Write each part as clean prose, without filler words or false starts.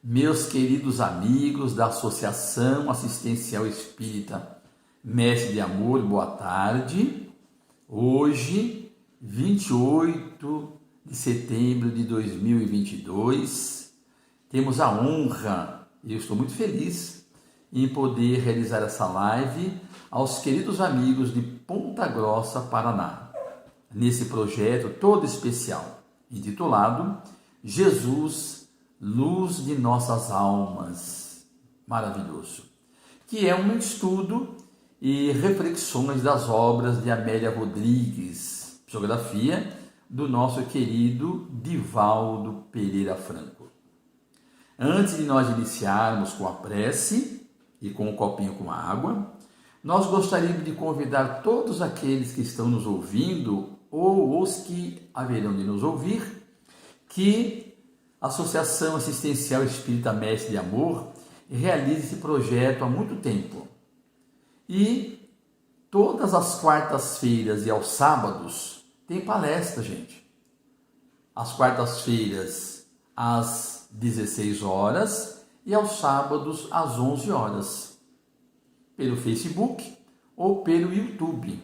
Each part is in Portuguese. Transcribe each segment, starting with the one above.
Meus queridos amigos da Associação Assistencial Espírita Mestre de Amor, boa tarde. Hoje, 28 de setembro de 2022, temos a honra, e eu estou muito feliz, em poder realizar essa live aos queridos amigos de Ponta Grossa, Paraná, nesse projeto todo especial, intitulado Jesus, Luz de Nossas Almas. Maravilhoso. Que é um estudo e reflexões das obras de Amélia Rodrigues, psicografia do nosso querido Divaldo Pereira Franco. Antes de nós iniciarmos com a prece e com um copinho com água, nós gostaríamos de convidar todos aqueles que estão nos ouvindo ou os que haverão de nos ouvir, que a Associação Assistencial Espírita Mestre de Amor realiza esse projeto há muito tempo. E todas as quartas-feiras e aos sábados tem palestra, gente. Às quartas-feiras às 16 horas e aos sábados às 11 horas. Pelo Facebook ou pelo YouTube.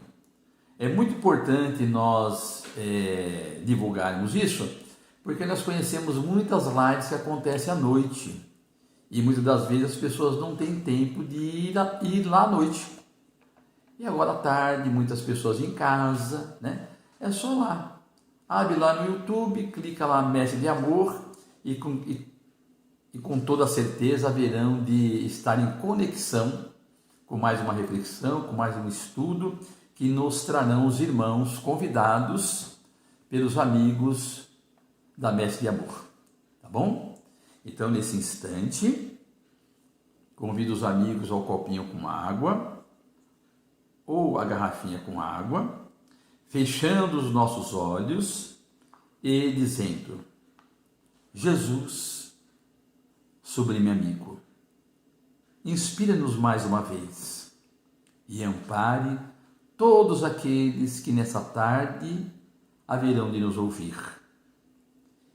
É muito importante nós divulgarmos isso, porque nós conhecemos muitas lives que acontecem à noite. E muitas das vezes as pessoas não têm tempo de ir lá à noite. E agora à tarde, muitas pessoas em casa, né? É só lá. Abre lá no YouTube, clica lá Mestre de Amor e com toda certeza haverão de estar em conexão com mais uma reflexão, com mais um estudo que nos trarão os irmãos convidados pelos amigos da Mestre de Amor. Tá bom? Então, nesse instante, convido os amigos ao copinho com água ou a garrafinha com água, fechando os nossos olhos e dizendo: Jesus, sublime amigo, inspira-nos mais uma vez e ampare todos aqueles que nessa tarde haverão de nos ouvir.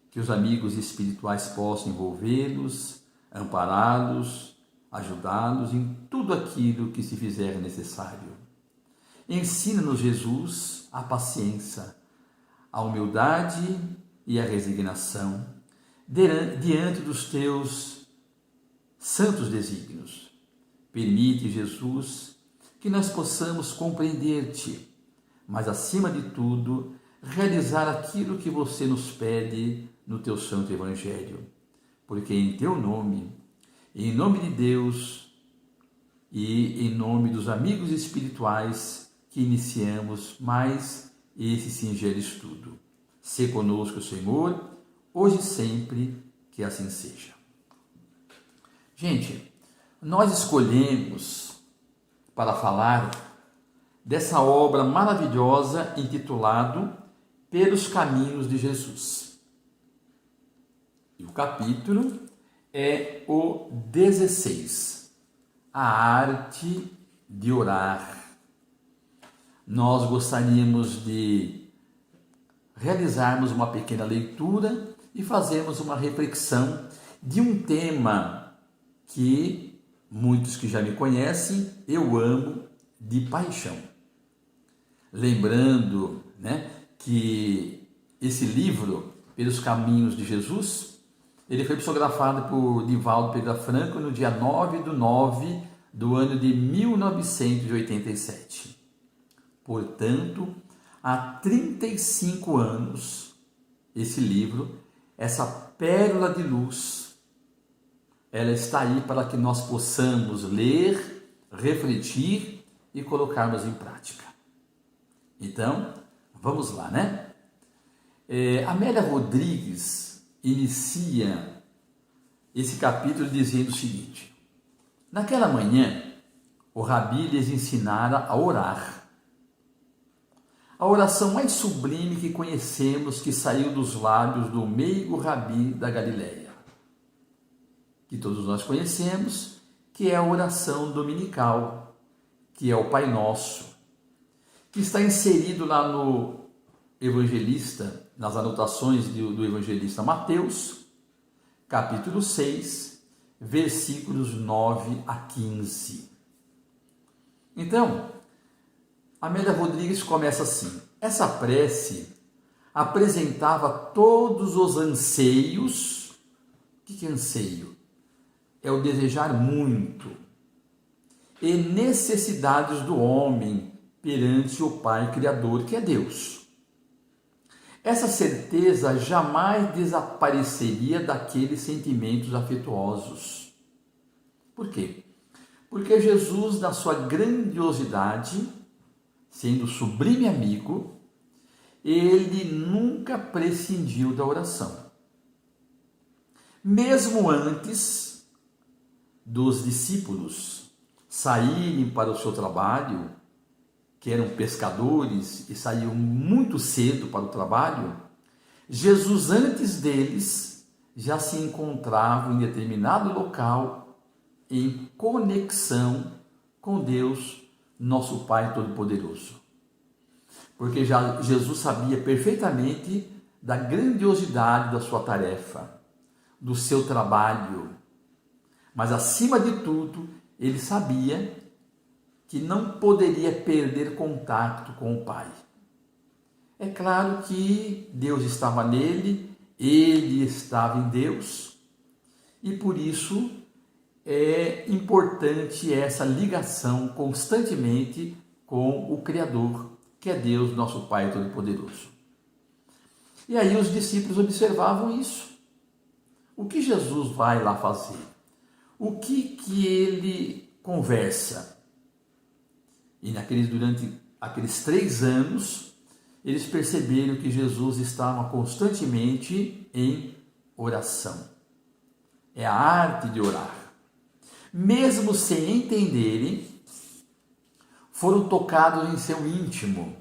Que os amigos espirituais possam envolvê-los, ampará-los, ajudá-los em tudo aquilo que se fizer necessário. Ensina-nos, Jesus, a paciência, a humildade e a resignação diante dos teus santos desígnios. Permite, Jesus, que nós possamos compreender-te, mas, acima de tudo, realizar aquilo que você nos pede no teu santo Evangelho. Porque em teu nome, em nome de Deus e em nome dos amigos espirituais que iniciamos mais esse singelo estudo. Sê conosco, Senhor, hoje e sempre, que assim seja. Gente, nós escolhemos para falar dessa obra maravilhosa intitulado Pelos Caminhos de Jesus. E o capítulo é o 16, a arte de orar. Nós gostaríamos de realizarmos uma pequena leitura e fazermos uma reflexão de um tema que muitos que já me conhecem, eu amo de paixão. Lembrando, que esse livro, Pelos Caminhos de Jesus, ele foi psicografado por Divaldo Pereira Franco no dia 9/9 do ano de 1987. Portanto, há 35 anos, esse livro, essa pérola de luz, ela está aí para que nós possamos ler, refletir e colocarmos em prática. Então, vamos lá, Amélia Rodrigues inicia esse capítulo dizendo o seguinte: naquela manhã, o Rabi lhes ensinara a orar. A oração mais sublime que conhecemos, que saiu dos lábios do meigo Rabi da Galileia, que todos nós conhecemos, que é a oração dominical, que é o Pai Nosso, que está inserido lá no evangelista, nas anotações do evangelista Mateus, capítulo 6, versículos 9 a 15. Então, Amélia Rodrigues começa assim: essa prece apresentava todos os anseios. O que é anseio? É o desejar muito e necessidades do homem perante o Pai Criador, que é Deus. Essa certeza jamais desapareceria daqueles sentimentos afetuosos. Por quê? Porque Jesus, na sua grandiosidade, sendo sublime amigo, ele nunca prescindiu da oração. Mesmo antes dos discípulos saírem para o seu trabalho, que eram pescadores e saíam muito cedo para o trabalho, Jesus, antes deles, já se encontrava em determinado local em conexão com Deus, nosso Pai Todo-Poderoso. Porque já Jesus sabia perfeitamente da grandiosidade da sua tarefa, do seu trabalho, mas acima de tudo, ele sabia que não poderia perder contato com o Pai. É claro que Deus estava nele, ele estava em Deus, e por isso é importante essa ligação constantemente com o Criador, que é Deus, nosso Pai Todo-Poderoso. E aí os discípulos observavam isso. O que Jesus vai lá fazer? O que ele conversa? E durante aqueles 3 anos, eles perceberam que Jesus estava constantemente em oração. É a arte de orar. Mesmo sem entenderem, foram tocados em seu íntimo.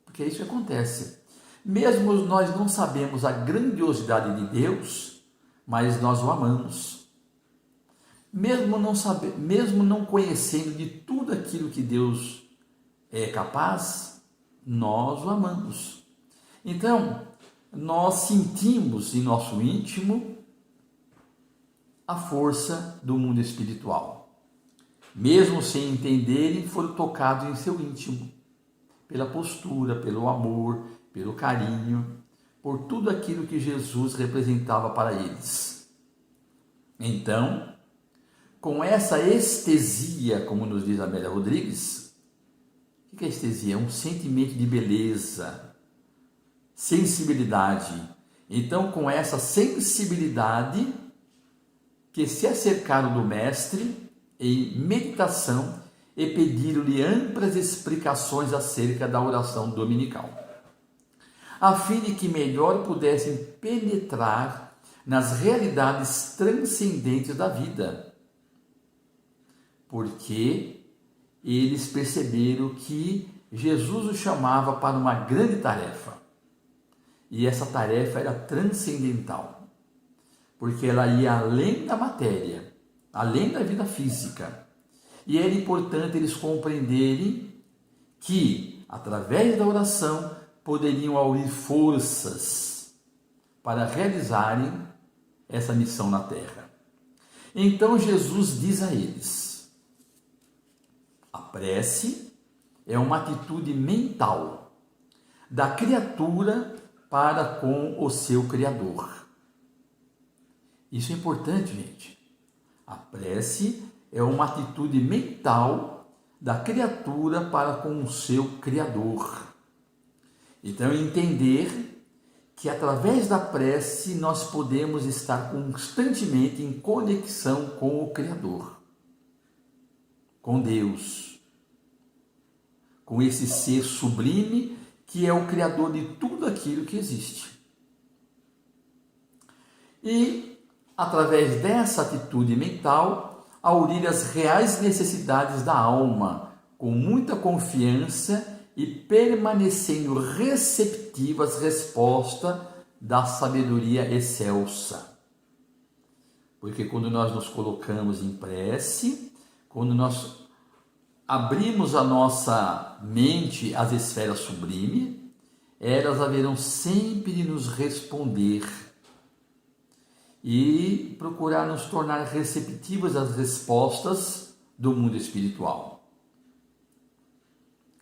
Porque é isso que acontece. Mesmo nós não sabemos a grandiosidade de Deus, mas nós o amamos. Mesmo não conhecendo de tudo aquilo que Deus é capaz, nós o amamos. Então, nós sentimos em nosso íntimo a força do mundo espiritual. Mesmo sem entenderem, foram tocados em seu íntimo, pela postura, pelo amor, pelo carinho, por tudo aquilo que Jesus representava para eles. Então, com essa estesia, como nos diz Amélia Rodrigues, o que é estesia? É um sentimento de beleza, sensibilidade. Então, com essa sensibilidade, que se acercaram do Mestre em meditação e pediram-lhe amplas explicações acerca da oração dominical, a fim de que melhor pudessem penetrar nas realidades transcendentes da vida. Porque eles perceberam que Jesus os chamava para uma grande tarefa. E essa tarefa era transcendental, porque ela ia além da matéria, além da vida física. E era importante eles compreenderem que, através da oração, poderiam aurir forças para realizarem essa missão na terra. Então Jesus diz a eles: a prece é uma atitude mental da criatura para com o seu Criador. Isso é importante, gente. A prece é uma atitude mental da criatura para com o seu Criador. Então, entender que através da prece nós podemos estar constantemente em conexão com o Criador, com Deus, com esse ser sublime que é o Criador de tudo aquilo que existe. E, através dessa atitude mental, aurir as reais necessidades da alma, com muita confiança e permanecendo receptiva às respostas da sabedoria excelsa. Porque quando nós nos colocamos em prece, quando nós abrimos a nossa mente às esferas sublimes, elas haverão sempre de nos responder. e procurar nos tornar receptivos às respostas do mundo espiritual.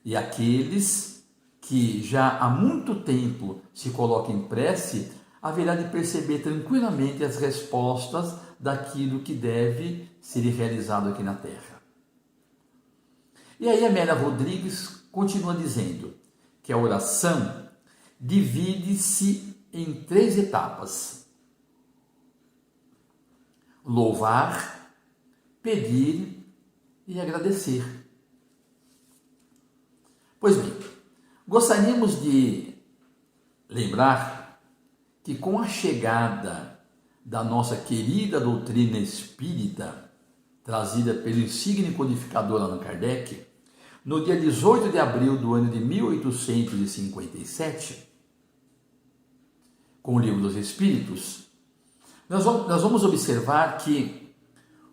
E aqueles que já há muito tempo se colocam em prece, haverá de perceber tranquilamente as respostas daquilo que deve ser realizado aqui na Terra. E aí Amélia Rodrigues continua dizendo que a oração divide-se em 3 etapas: louvar, pedir e agradecer. Pois bem, gostaríamos de lembrar que com a chegada da nossa querida doutrina espírita, trazida pelo insigne codificador Allan Kardec, no dia 18 de abril do ano de 1857, com o Livro dos Espíritos, nós vamos observar que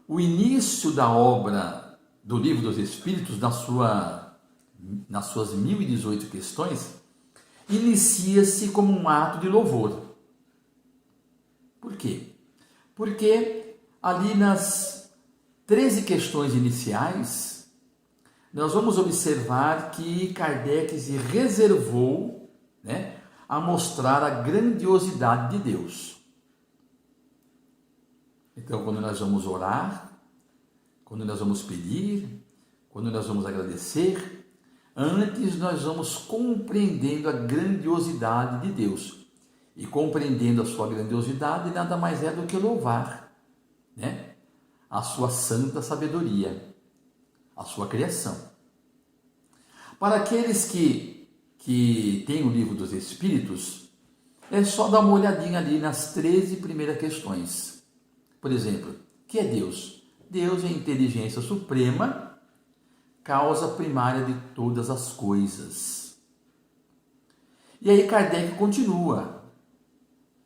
o início da obra do Livro dos Espíritos, nas suas 1018 questões, inicia-se como um ato de louvor. Por quê? Porque ali nas 13 questões iniciais, nós vamos observar que Kardec se reservou, a mostrar a grandiosidade de Deus. Então, quando nós vamos orar, quando nós vamos pedir, quando nós vamos agradecer, antes nós vamos compreendendo a grandiosidade de Deus. E compreendendo a sua grandiosidade, nada mais é do que louvar, a sua santa sabedoria, a sua criação. Para aqueles que têm o Livro dos Espíritos, é só dar uma olhadinha ali nas 13 primeiras questões. Por exemplo, o que é Deus? Deus é a inteligência suprema, causa primária de todas as coisas. E aí Kardec continua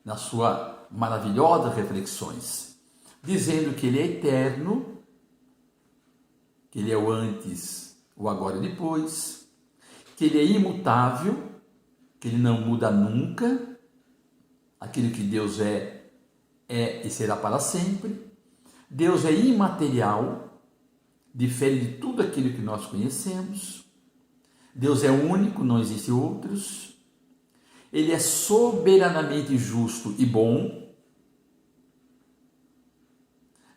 nas suas maravilhosas reflexões, dizendo que ele é eterno, que ele é o antes, o agora e depois, que ele é imutável, que ele não muda nunca, aquilo que Deus é e será para sempre. Deus é imaterial, difere de tudo aquilo que nós conhecemos. Deus é único, não existe outros. Ele é soberanamente justo e bom.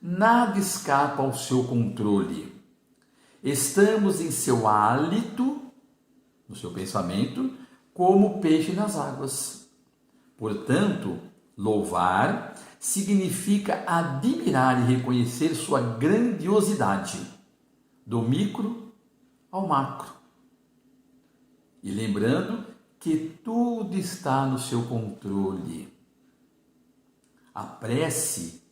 Nada escapa ao seu controle. Estamos em seu hálito, no seu pensamento, como peixe nas águas. Portanto, louvar significa admirar e reconhecer sua grandiosidade, do micro ao macro. E lembrando que tudo está no seu controle. A prece,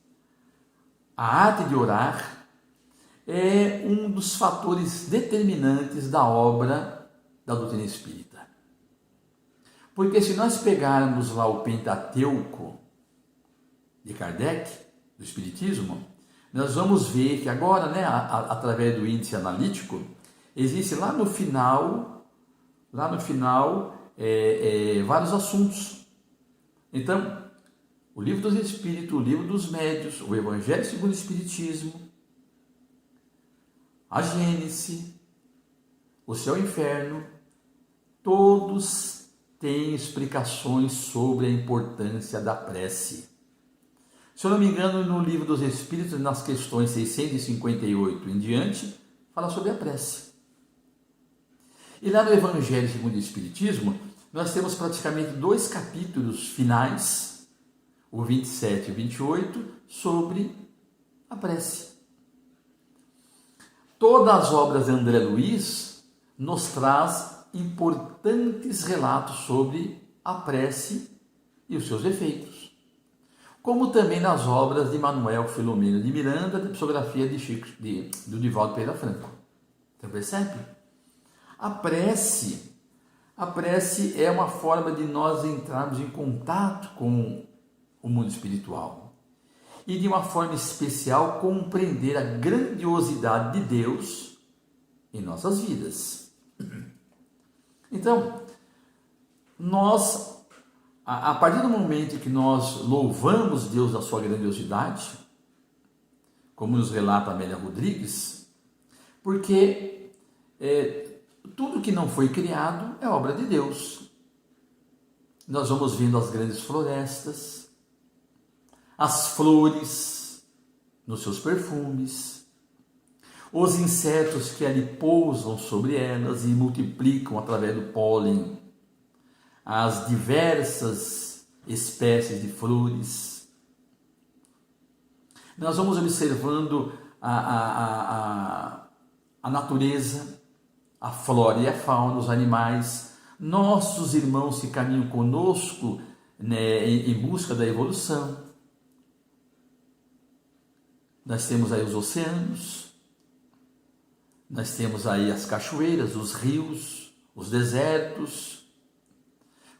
a arte de orar, é um dos fatores determinantes da obra da doutrina espírita. Porque se nós pegarmos lá o Pentateuco de Kardec, do Espiritismo, nós vamos ver que agora, através do índice analítico, existe lá no final, vários assuntos. Então, o Livro dos Espíritos, o Livro dos Médiuns, o Evangelho segundo o Espiritismo, a Gênese, o Céu e o Inferno, todos têm explicações sobre a importância da prece. Se eu não me engano, no Livro dos Espíritos, nas questões 658 em diante, fala sobre a prece. E lá no Evangelho segundo o Espiritismo, nós temos praticamente 2 capítulos finais, o 27 e o 28, sobre a prece. Todas as obras de André Luiz nos traz importantes relatos sobre a prece e os seus efeitos, como também nas obras de Manuel Filomeno de Miranda, da psicografia do Divaldo Pereira Franco. Então percebe? A prece é uma forma de nós entrarmos em contato com o mundo espiritual e de uma forma especial compreender a grandiosidade de Deus em nossas vidas. Então, nós a partir do momento que nós louvamos Deus da sua grandiosidade, como nos relata Amélia Rodrigues, porque tudo que não foi criado é obra de Deus. Nós vamos vendo as grandes florestas, as flores nos seus perfumes, os insetos que ali pousam sobre elas e multiplicam através do pólen, as diversas espécies de flores. Nós vamos observando a natureza, a flora e a fauna, os animais, nossos irmãos que caminham conosco, né, em busca da evolução. Nós temos aí os oceanos, nós temos aí as cachoeiras, os rios, os desertos.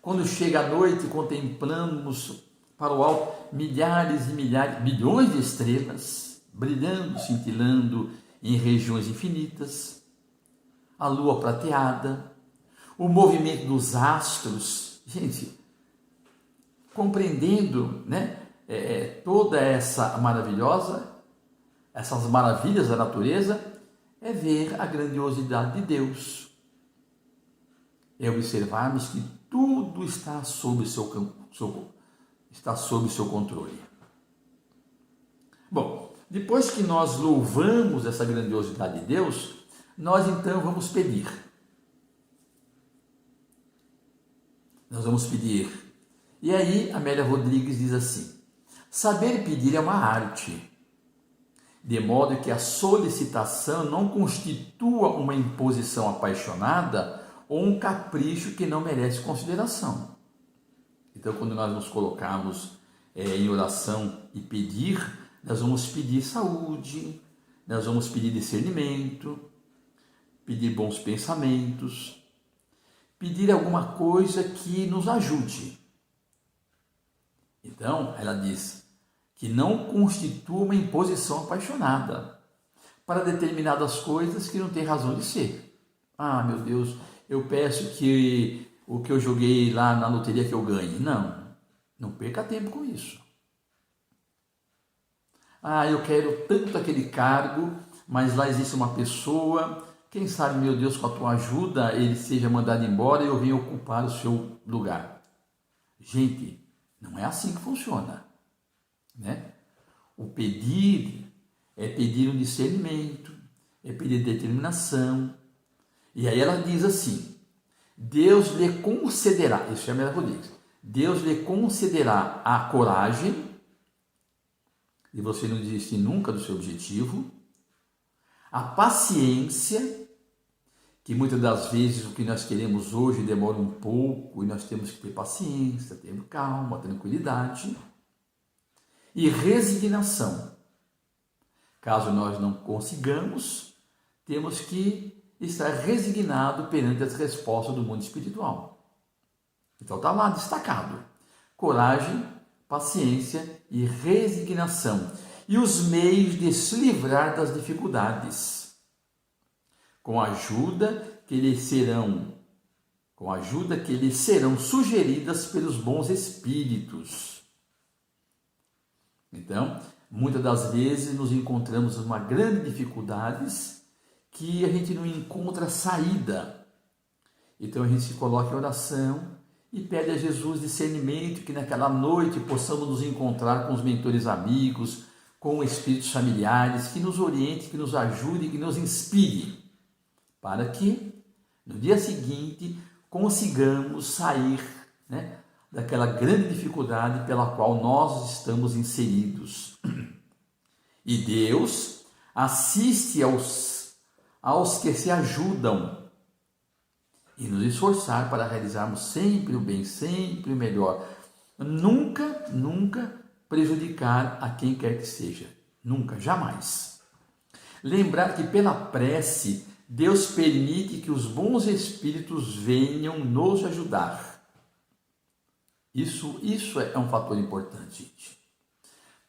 Quando chega a noite, contemplamos para o alto milhares e milhares, bilhões de estrelas, brilhando, cintilando em regiões infinitas. A lua prateada, o movimento dos astros. Gente, compreendendo, né, toda essa essas maravilhas da natureza, é ver a grandiosidade de Deus. É observarmos que tudo está sob o seu controle. Bom, depois que nós louvamos essa grandiosidade de Deus, nós então vamos pedir. Nós vamos pedir. E aí, Amélia Rodrigues diz assim: saber pedir é uma arte, de modo que a solicitação não constitua uma imposição apaixonada ou um capricho que não merece consideração. Então, quando nós nos colocarmos em oração e pedir, nós vamos pedir saúde, nós vamos pedir discernimento, pedir bons pensamentos, pedir alguma coisa que nos ajude. Então, ela diz que não constitua uma imposição apaixonada para determinadas coisas que não tem razão de ser. Ah, meu Deus, eu peço que o que eu joguei lá na loteria que eu ganhe. Não perca tempo com isso. Ah, eu quero tanto aquele cargo, mas lá existe uma pessoa, quem sabe, meu Deus, com a tua ajuda, ele seja mandado embora e eu venha ocupar o seu lugar. Gente, não é assim que funciona, né? O pedir é pedir um discernimento, é pedir determinação. E aí ela diz assim: Deus lhe concederá, isso é a Amélia Rodrigues, Deus lhe concederá a coragem de você não desistir nunca do seu objetivo, a paciência, que muitas das vezes o que nós queremos hoje demora um pouco e nós temos que ter paciência, ter calma, tranquilidade, e resignação. Caso nós não consigamos, temos que estar resignado perante as respostas do mundo espiritual. Então está lá destacado: coragem, paciência e resignação, e os meios de se livrar das dificuldades, com a ajuda que lhe serão sugeridas pelos bons espíritos. Então, muitas das vezes nos encontramos numa grande dificuldades que a gente não encontra saída. Então a gente se coloca em oração e pede a Jesus discernimento, que naquela noite possamos nos encontrar com os mentores amigos, com espíritos familiares, que nos oriente, que nos ajude, que nos inspire, para que no dia seguinte consigamos sair, né, daquela grande dificuldade pela qual nós estamos inseridos. E Deus assiste aos que se ajudam e nos esforçar para realizarmos sempre o bem, sempre o melhor. Nunca prejudicar a quem quer que seja. Nunca, jamais. Lembrar que pela prece, Deus permite que os bons espíritos venham nos ajudar. Isso é um fator importante, gente.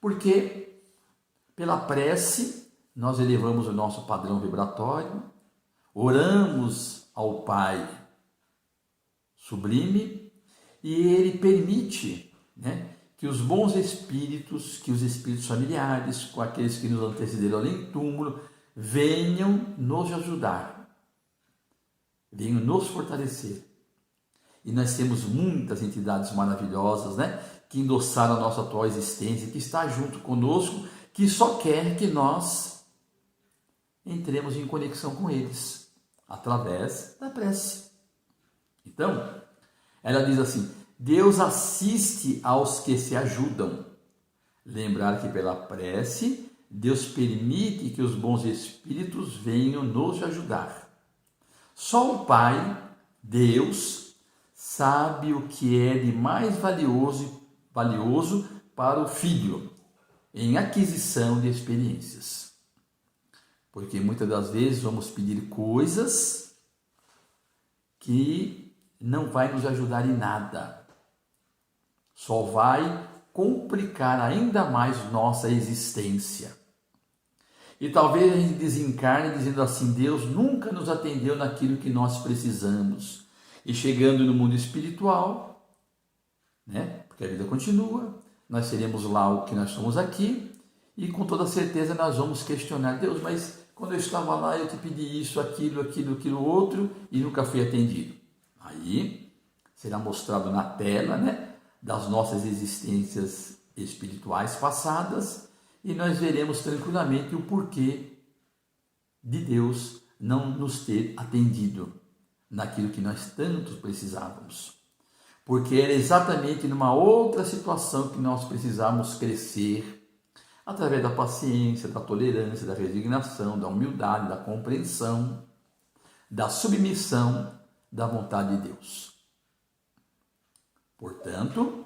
Porque pela prece, nós elevamos o nosso padrão vibratório, oramos ao Pai sublime e ele permite, né, que os bons espíritos, que os espíritos familiares, com aqueles que nos antecederam além do túmulo, venham nos ajudar, venham nos fortalecer. E nós temos muitas entidades maravilhosas, né, que endossaram a nossa atual existência, que está junto conosco, que só quer que nós entremos em conexão com eles, através da prece. Então, ela diz assim: Deus assiste aos que se ajudam. Lembrar que pela prece, Deus permite que os bons espíritos venham nos ajudar. Só o Pai, Deus, sabe o que é de mais valioso para o filho em aquisição de experiências. Porque muitas das vezes vamos pedir coisas que não vai nos ajudar em nada. Só vai complicar ainda mais nossa existência. E talvez a gente desencarne dizendo assim: Deus nunca nos atendeu naquilo que nós precisamos. E chegando no mundo espiritual, né? Porque a vida continua, nós seremos lá o que nós somos aqui, e com toda certeza nós vamos questionar: Deus, mas quando eu estava lá eu te pedi isso, aquilo outro, e nunca fui atendido. Aí será mostrado na tela, né, das nossas existências espirituais passadas, e nós veremos tranquilamente o porquê de Deus não nos ter atendido naquilo que nós tanto precisávamos. Porque era exatamente numa outra situação que nós precisávamos crescer, através da paciência, da tolerância, da resignação, da humildade, da compreensão, da submissão da vontade de Deus. Portanto,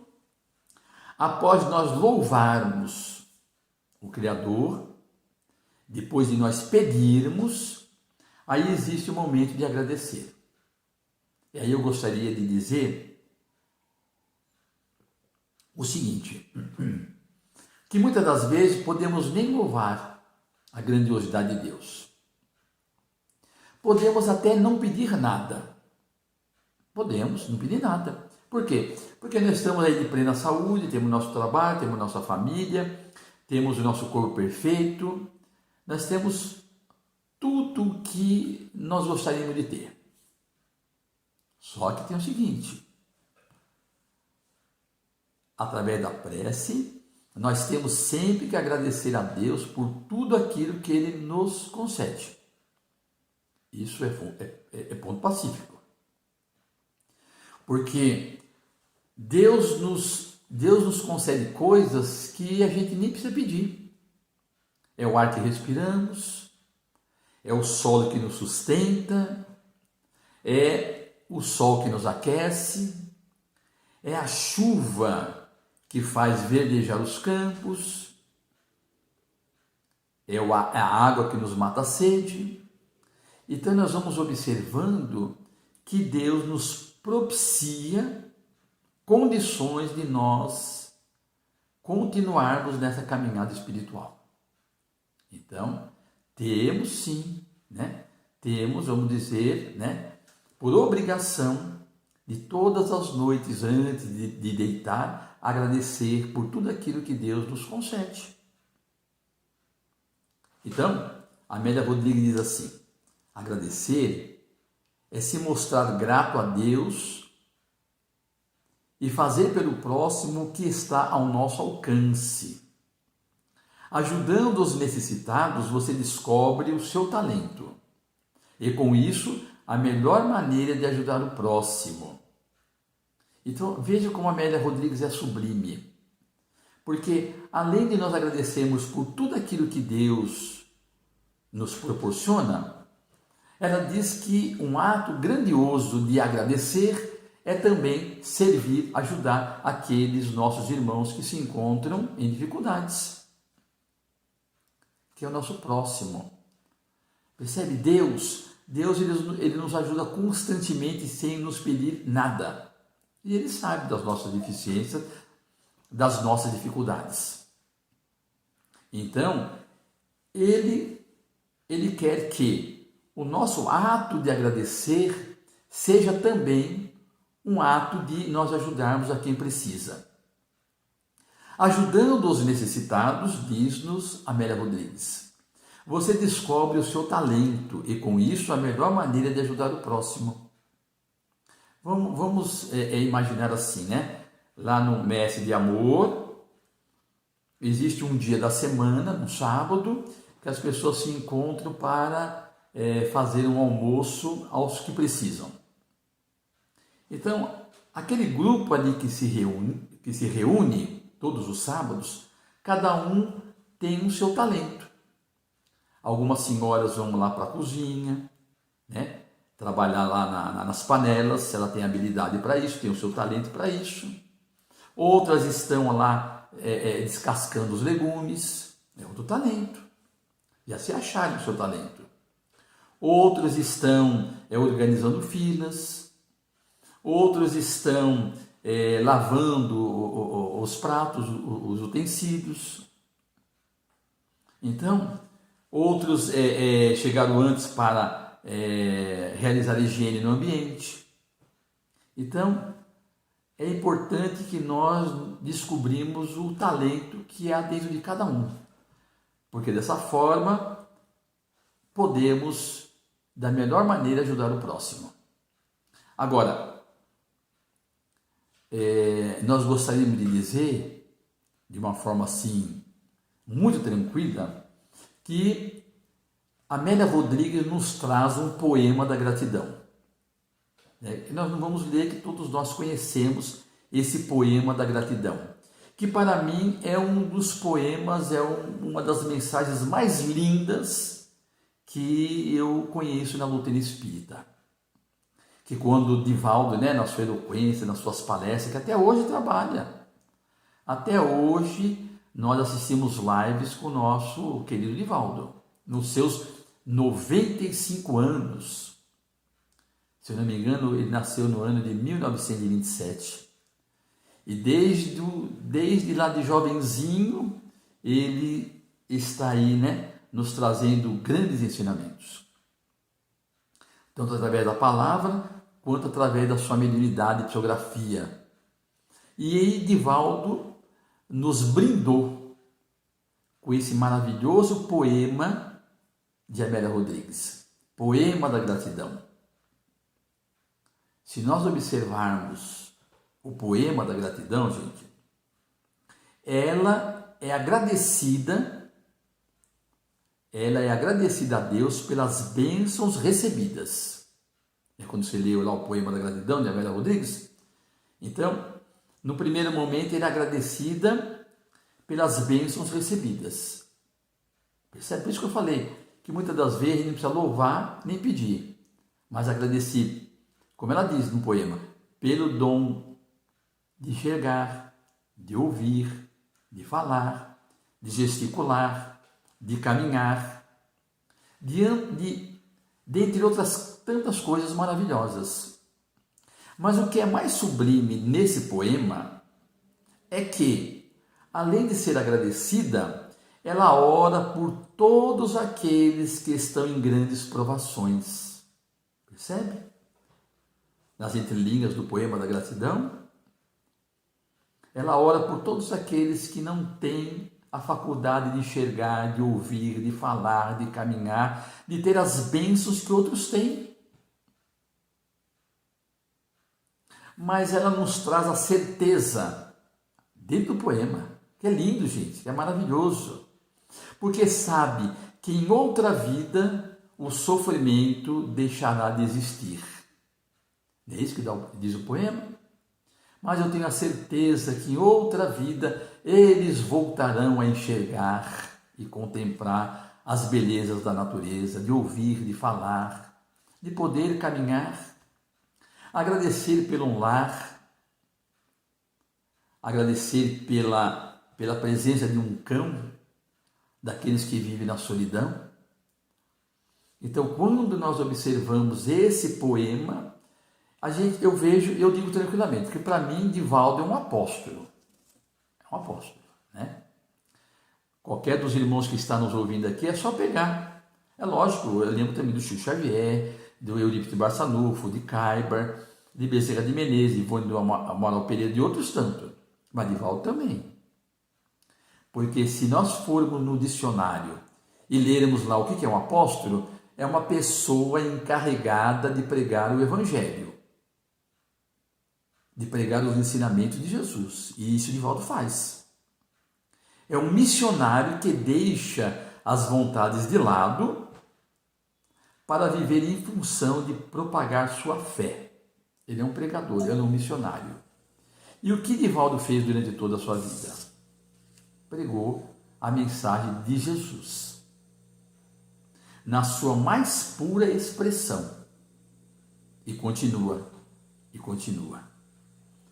após nós louvarmos o Criador, depois de nós pedirmos, aí existe o momento de agradecer. E aí eu gostaria de dizer o seguinte, que muitas das vezes podemos nem louvar a grandiosidade de Deus. Podemos até não pedir nada. Podemos não pedir nada. Por quê? Porque nós estamos aí de plena saúde, temos nosso trabalho, temos nossa família, temos o nosso corpo perfeito, nós temos tudo o que nós gostaríamos de ter. Só que tem o seguinte: através da prece, nós temos sempre que agradecer a Deus por tudo aquilo que Ele nos concede. Isso é ponto pacífico. Porque Deus nos concede coisas que a gente nem precisa pedir. É o ar que respiramos, é o solo que nos sustenta, é o sol que nos aquece, é a chuva que faz verdejar os campos, é a água que nos mata a sede. Então nós vamos observando que Deus nos propicia condições de nós continuarmos nessa caminhada espiritual. Então, temos sim, né? Temos, vamos dizer, né, por obrigação de todas as noites antes de deitar, agradecer por tudo aquilo que Deus nos concede. Então, Amélia Rodrigues diz assim: agradecer é se mostrar grato a Deus e fazer pelo próximo o que está ao nosso alcance. Ajudando os necessitados, você descobre o seu talento. E com isso, a melhor maneira de ajudar o próximo. Então, veja como a Amélia Rodrigues é sublime. Porque, além de nós agradecermos por tudo aquilo que Deus nos proporciona, ela diz que um ato grandioso de agradecer é também servir, ajudar aqueles nossos irmãos que se encontram em dificuldades, que é o nosso próximo. Percebe? Deus ele nos ajuda constantemente sem nos pedir nada. E Ele sabe das nossas deficiências, das nossas dificuldades. Então, Ele quer que o nosso ato de agradecer seja também um ato de nós ajudarmos a quem precisa. Ajudando os necessitados, diz-nos Amélia Rodrigues, você descobre o seu talento e com isso a melhor maneira de ajudar o próximo. Vamos imaginar assim, né? Lá no Mestre de Amor, existe um dia da semana, um sábado, que as pessoas se encontram para fazer um almoço aos que precisam. Então, aquele grupo ali que se reúne todos os sábados, cada um tem o seu talento. Algumas senhoras vão lá para a cozinha, né? Trabalhar lá nas panelas, se ela tem habilidade para isso, tem o seu talento para isso. Outras estão lá descascando os legumes, é outro talento. Já se acharam o seu talento. Outros estão organizando filas. Outros estão lavando os pratos, os utensílios. Então, outros chegaram antes para realizar a higiene no ambiente. Então, é importante que nós descobrimos o talento que há dentro de cada um, porque dessa forma podemos, da melhor maneira, ajudar o próximo. Agora, nós gostaríamos de dizer, de uma forma assim, muito tranquila, que Amélia Rodrigues nos traz um poema da gratidão. Nós não vamos ler, que todos nós conhecemos esse poema da gratidão, que para mim é um dos poemas, uma das mensagens mais lindas que eu conheço na doutrina espírita. Que quando Divaldo, na sua eloquência, nas suas palestras, que até hoje trabalha, até hoje nós assistimos lives com o nosso querido Divaldo, nos seus 95 anos. Se eu não me engano, ele nasceu no ano de 1927. E desde lá de jovenzinho, ele está aí, nos trazendo grandes ensinamentos. Tanto através da palavra, quanto através da sua mediunidade e psicografia. E aí, Divaldo nos brindou com esse maravilhoso poema de Amélia Rodrigues, Poema da Gratidão. Se nós observarmos o poema da gratidão, gente, ela é agradecida a Deus pelas bênçãos recebidas. Quando você leu lá o poema da gratidão de Amélia Rodrigues, então, no primeiro momento, ela é agradecida pelas bênçãos recebidas. Percebe? Por isso que eu falei que muitas das vezes a gente não precisa louvar nem pedir, mas agradecer, como ela diz no poema, pelo dom de enxergar, de ouvir, de falar, de gesticular, de caminhar, dentre outras tantas coisas maravilhosas. Mas o que é mais sublime nesse poema é que, além de ser agradecida, ela ora por todos aqueles que estão em grandes provações. Percebe? Nas entrelinhas do poema da gratidão, ela ora por todos aqueles que não têm a faculdade de enxergar, de ouvir, de falar, de caminhar, de ter as bênçãos que outros têm. Mas ela nos traz a certeza, dentro do poema, que é lindo, gente, que é maravilhoso, porque sabe que em outra vida o sofrimento deixará de existir. É isso que diz o poema. Mas eu tenho a certeza que em outra vida eles voltarão a enxergar e contemplar as belezas da natureza, de ouvir, de falar, de poder caminhar, agradecer pelo lar, agradecer pela presença de um cão, daqueles que vivem na solidão. Então, quando nós observamos esse poema, eu digo tranquilamente, que para mim Divaldo é um apóstolo. É um apóstolo, Qualquer dos irmãos que está nos ouvindo aqui é só pegar. É lógico, eu lembro também do Chico Xavier, do Eurípides Barçanufo, de Kaiber, de Bezerra de Menezes, Ivone do Amaral Pereira, de outros tantos, mas Divaldo também. Porque se nós formos no dicionário e lermos lá o que é um apóstolo, é uma pessoa encarregada de pregar o Evangelho, de pregar os ensinamentos de Jesus. E isso Divaldo faz. É um missionário que deixa as vontades de lado para viver em função de propagar sua fé. Ele é um pregador, ele é um missionário. E o que Divaldo fez durante toda a sua vida? Pregou a mensagem de Jesus, na sua mais pura expressão. E continua, e continua.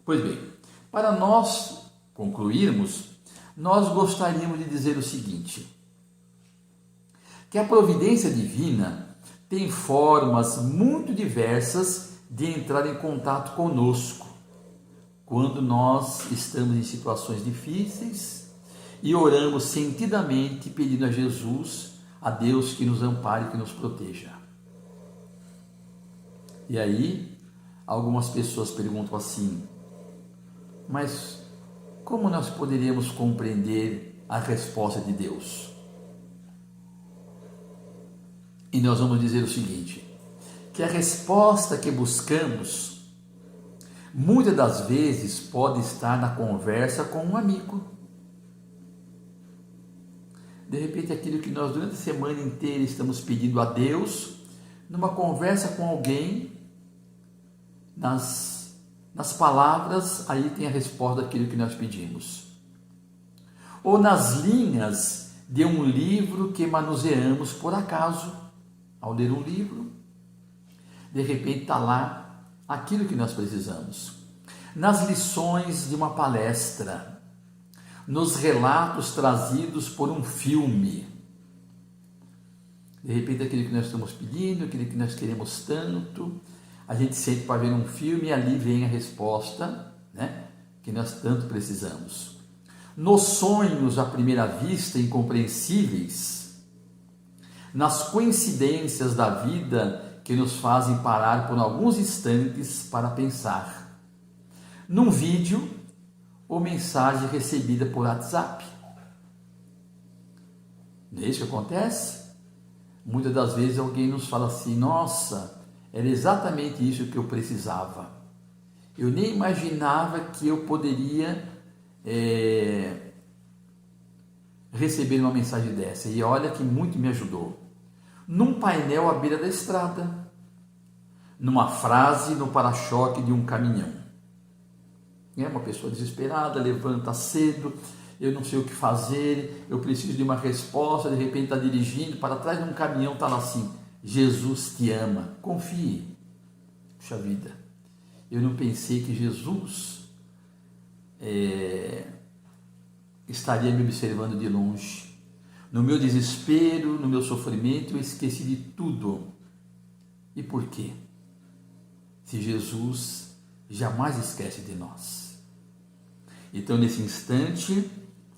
Pois bem, para nós concluirmos, nós gostaríamos de dizer o seguinte, que a providência divina tem formas muito diversas de entrar em contato conosco, quando nós estamos em situações difíceis e oramos sentidamente pedindo a Jesus, a Deus que nos ampare e que nos proteja. E aí, algumas pessoas perguntam assim, mas como nós poderíamos compreender a resposta de Deus? E nós vamos dizer o seguinte, que a resposta que buscamos, muitas das vezes pode estar na conversa com um amigo. De repente, aquilo que nós durante a semana inteira estamos pedindo a Deus, numa conversa com alguém, nas palavras, aí tem a resposta daquilo que nós pedimos. Ou nas linhas de um livro que manuseamos por acaso, ao ler um livro, de repente está lá aquilo que nós precisamos. Nas lições de uma palestra, nos relatos trazidos por um filme, de repente aquilo que nós estamos pedindo, aquilo que nós queremos tanto, a gente sente para ver um filme e ali vem a resposta, né, que nós tanto precisamos. Nos sonhos à primeira vista incompreensíveis, nas coincidências da vida que nos fazem parar por alguns instantes para pensar, num vídeo ou mensagem recebida por WhatsApp. Não é isso que acontece? Muitas das vezes alguém nos fala assim, nossa, era exatamente isso que eu precisava. Eu nem imaginava que eu poderia receber uma mensagem dessa. E olha que muito me ajudou. Num painel à beira da estrada, numa frase no para-choque de um caminhão. É uma pessoa desesperada, levanta cedo, eu não sei o que fazer, eu preciso de uma resposta, de repente está dirigindo, para trás de um caminhão está lá assim, Jesus te ama, confie. Puxa vida, eu não pensei que Jesus estaria me observando de longe. No meu desespero, no meu sofrimento, eu esqueci de tudo. E por quê? Se Jesus jamais esquece de nós. Então, nesse instante,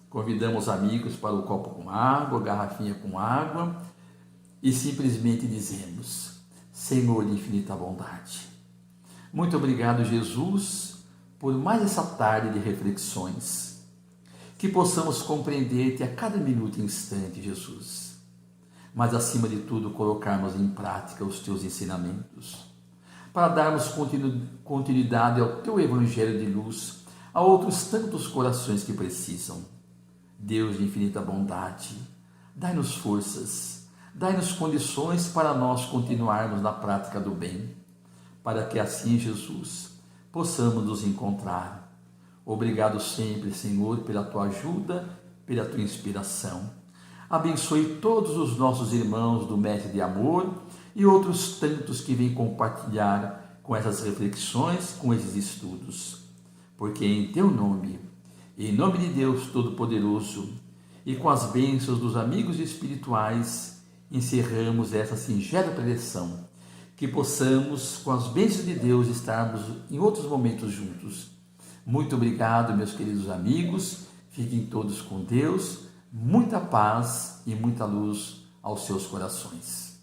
convidamos amigos para o copo com água, garrafinha com água, e simplesmente dizemos, Senhor de infinita bondade, muito obrigado, Jesus, por mais essa tarde de reflexões, que possamos compreender-te a cada minuto e instante, Jesus, mas acima de tudo colocarmos em prática os teus ensinamentos, para darmos continuidade ao teu evangelho de luz, a outros tantos corações que precisam. Deus de infinita bondade, dai-nos forças, dai-nos condições para nós continuarmos na prática do bem, para que assim, Jesus, possamos nos encontrar. Obrigado sempre, Senhor, pela tua ajuda, pela tua inspiração. Abençoe todos os nossos irmãos do Mestre de Amor e outros tantos que vêm compartilhar com essas reflexões, com esses estudos. Porque em teu nome, em nome de Deus Todo-Poderoso e com as bênçãos dos amigos espirituais, encerramos essa singela preleção, que possamos, com as bênçãos de Deus, estarmos em outros momentos juntos. Muito obrigado, meus queridos amigos, fiquem todos com Deus, muita paz e muita luz aos seus corações.